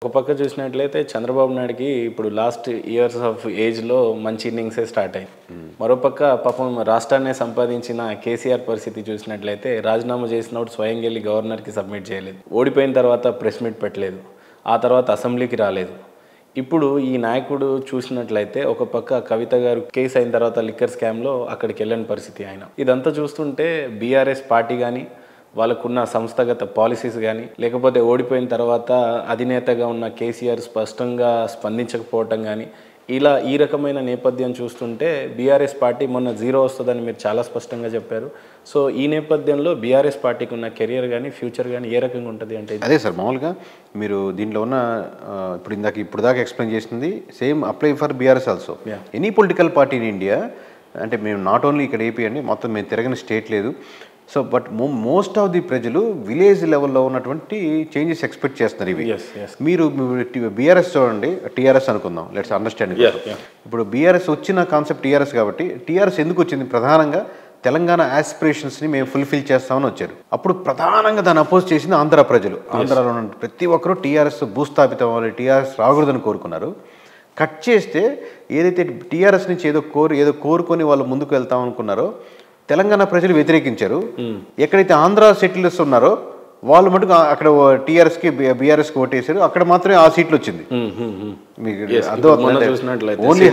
ఒక పక్క చూసినట్లయితే చంద్రబాబు నాయుడుకి ఇప్పుడు లాస్ట్ ఇయర్స్ ఆఫ్ ఏజ్లో మంచి ఇన్నింగ్సే స్టార్ట్ అయ్యి మరోపక్క పాపం రాష్ట్రాన్ని సంపాదించిన కేసీఆర్ పరిస్థితి చూసినట్లయితే రాజీనామా చేసినప్పుడు స్వయం వెళ్ళి గవర్నర్కి సబ్మిట్ చేయలేదు, ఓడిపోయిన తర్వాత ప్రెస్ మీట్ పెట్టలేదు, ఆ తర్వాత అసెంబ్లీకి రాలేదు. ఇప్పుడు ఈ నాయకుడు చూసినట్లయితే ఒక పక్క కవిత గారు కేసు అయిన తర్వాత లిక్కర్ స్కామ్లో అక్కడికి వెళ్ళని పరిస్థితి ఆయన. ఇదంతా చూస్తుంటే బీఆర్ఎస్ పార్టీ కానీ వాళ్ళకున్న సంస్థాగత పాలసీస్ కానీ లేకపోతే ఓడిపోయిన తర్వాత అధినేతగా ఉన్న కేసీఆర్ స్పష్టంగా స్పందించకపోవటం కానీ ఇలా ఈ రకమైన నేపథ్యం చూస్తుంటే బీఆర్ఎస్ పార్టీ మొన్న 0 వస్తుందని మీరు చాలా స్పష్టంగా చెప్పారు. సో ఈ నేపథ్యంలో బీఆర్ఎస్ పార్టీకి ఉన్న కెరియర్ కానీ ఫ్యూచర్ కానీ ఏ రకంగా ఉంటుంది అంటే? అదే సార్, మామూలుగా మీరు దీంట్లో ఉన్న ఇప్పుడు దాకా ఎక్స్ప్లెయిన్ చేసింది same apply for BRS also. Any political party in India, అంటే మేము నాట్ ఓన్లీ ఇక్కడ ఏపీ అండి, మొత్తం మేము తిరగని స్టేట్ లేదు. So but most of the ప్రజలు విలేజ్ లెవెల్లో ఉన్నటువంటి చేంజెస్ ఎక్స్పెక్ట్ చేస్తున్నారు. ఇవి మీరు బీఆర్ఎస్ చూడండి, టీఆర్ఎస్ అనుకుందాం, లెట్స్ అండర్స్టాండ్. ఇప్పుడు బీఆర్ఎస్ వచ్చిన కాన్సెప్ట్ టీఆర్ఎస్ కాబట్టి టీఆర్ఎస్ ఎందుకు వచ్చింది? ప్రధానంగా తెలంగాణ ఆస్పిరేషన్స్ని మేము ఫుల్ఫిల్ చేస్తామని వచ్చారు. అప్పుడు ప్రధానంగా దాన్ని అపోజ్ చేసింది ఆంధ్ర ప్రజలు. ఆంధ్రాలో ఉన్న ప్రతి ఒక్కరూ టీఆర్ఎస్ భూస్థాపితం అవ్వాలి, టీఆర్ఎస్ రాకూడదని కోరుకున్నారు. కట్ చేస్తే ఏదైతే టీఆర్ఎస్ నుంచి ఏదో కోరుకొని వాళ్ళు ముందుకు వెళ్తాం అనుకున్నారో తెలంగాణ ప్రజలు వ్యతిరేకించారు. ఎక్కడైతే ఆంధ్ర సెటిలర్స్ ఉన్నారో వాళ్ళు మటుకు అక్కడ టీఆర్ఎస్కి బీఆర్ఎస్కి ఓటేశారు. అక్కడ మాత్రమే ఆ సీట్లు వచ్చింది. మీకు ఓన్లీ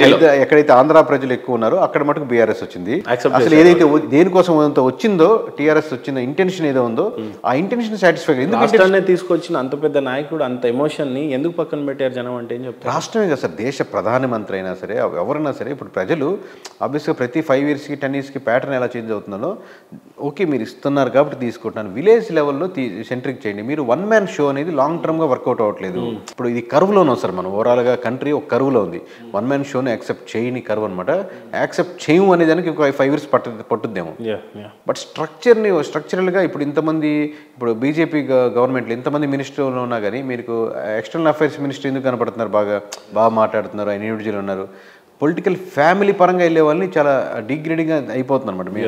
ఎక్కడైతే ఆంధ్ర ప్రజలు ఎక్కువ ఉన్నారో అక్కడ మటుకు బీఆర్ఎస్ వచ్చింది. అసలు ఏదైతే దేనికోసం వచ్చిందో టీఆర్ఎస్ వచ్చిన ఇంటెన్షన్ ఏదో ఉందో ఆ ఇంటెన్షన్ సాటిస్ఫై రాష్ట్రాన్ని తీసుకొచ్చిన అంత పెద్ద నాయకుడు అంత ఎమోషన్ ని ఎందుకు పక్కన పెట్టారు జనం అంటే ఏం చెప్తారు? రాష్ట్రమే కదా సార్, దేశ ప్రధానమంత్రి అయినా సరే ఎవరైనా సరే ఇప్పుడు ప్రజలు ఆబ్వియస్గా ప్రతి 5 yearsకి 10 yearsకి ప్యాటర్న్ ఎలా చేంజ్ అవుతుందో ఓకే మీరు ఇస్తున్నారు కాబట్టి తీసుకుంటున్నాను. విలేజ్ లెవెల్లో సెంట్రిక్ చేయండి. మీరు వన్ మ్యాన్ షో అనేది లాంగ్ టర్మ్గా వర్కౌట్ అవ్వట్లేదు. ఇప్పుడు ఇది కర్వ్లో ఉన్నాం సార్, మనం ఓవరాల్గా కంట్రీ ఒక కర్వ్లో ఉంది. వన్ మ్యాన్ షోని యాక్సెప్ట్ చేయని కర్వ్ అనమాట. యాక్సెప్ట్ చేయము అనే దానికి ఒక 5 years పట్టుద్దేమో. బట్ స్ట్రక్చరల్గా ఇప్పుడు బీజేపీ గవర్నమెంట్లో ఇంతమంది మినిస్టర్లు ఉన్నా కానీ మీకు ఎక్స్టర్నల్ అఫైర్స్ మినిస్టర్ ఎందుకు కనపడుతున్నారు? బాగా మాట్లాడుతున్నారు, ఆయన ఇండివిజువల్ ఉన్నారు. పొలిటికల్ ఫ్యామిలీ పరంగా వెళ్ళే వాళ్ళని చాలా డిగ్రేడింగ్గా అయిపోతుంది అనమాట మీ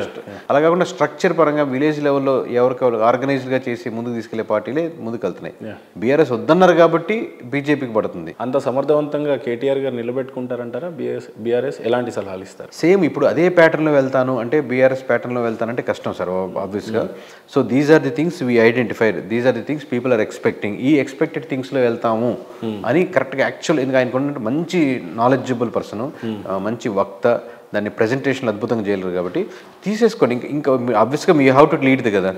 అలా కాకుండా స్ట్రక్చర్ పరంగా విలేజ్ లెవెల్లో ఎవరికెవరు ఆర్గనైజ్డ్గా చేసి ముందుకు తీసుకెళ్లే పార్టీలే ముందుకు వెళ్తున్నాయి. బీఆర్ఎస్ వద్దన్నారు కాబట్టి బీజేపీకి పడుతుంది. అంత సమర్థవంతంగా కేటీఆర్ గారు నిలబెట్టుకుంటారంటారా? బీఆర్ఎస్ ఎలాంటి సలహాలు ఇస్తారు? సేమ్ ఇప్పుడు అదే ప్యాటర్న్లో వెళ్తాను అంటే బీఆర్ఎస్ ప్యాటర్న్లో వెళ్తానంటే కష్టం సార్ ఆబ్వియస్గా. So these are the things we identified, these are the things people are expecting. ఈ ఎక్స్పెక్టెడ్ థింగ్స్లో వెళ్తాము అని కరెక్ట్గా యాక్చువల్ ఎందుకు ఆయనకు మంచి నాలెడ్జబుల్ పర్సన్, మంచి వక్త, దాన్ని ప్రజెంటేషన్ అద్భుతంగా చేయలేరు కాబట్టి తీసేసుకోండి. ఇంకా ఆబ్వియస్గా మీ హౌ టు లీడ్ కదా,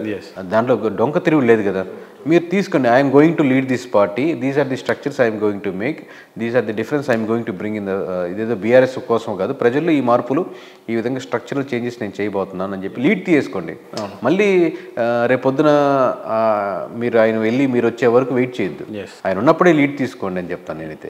దాంట్లో డొంక తిరుగు లేదు కదా. మీరు తీసుకోండి, I'm going to lead this party, these are the structures I'm going to make, these are the difference I'm going to bring in the. ఇదేదో బీఆర్ఎస్ కోసం కాదు, ప్రజల్లో ఈ మార్పులు ఈ విధంగా స్ట్రక్చరల్ చేంజెస్ నేను చేయబోతున్నాను అని చెప్పి లీడ్ తీసుకోండి. మళ్ళీ రేపొద్దున మీరు ఆయన వెళ్ళి మీరు వచ్చే వరకు వెయిట్ చేయొద్దు, ఆయన ఉన్నప్పుడే లీడ్ తీసుకోండి అని చెప్తాను నేనైతే.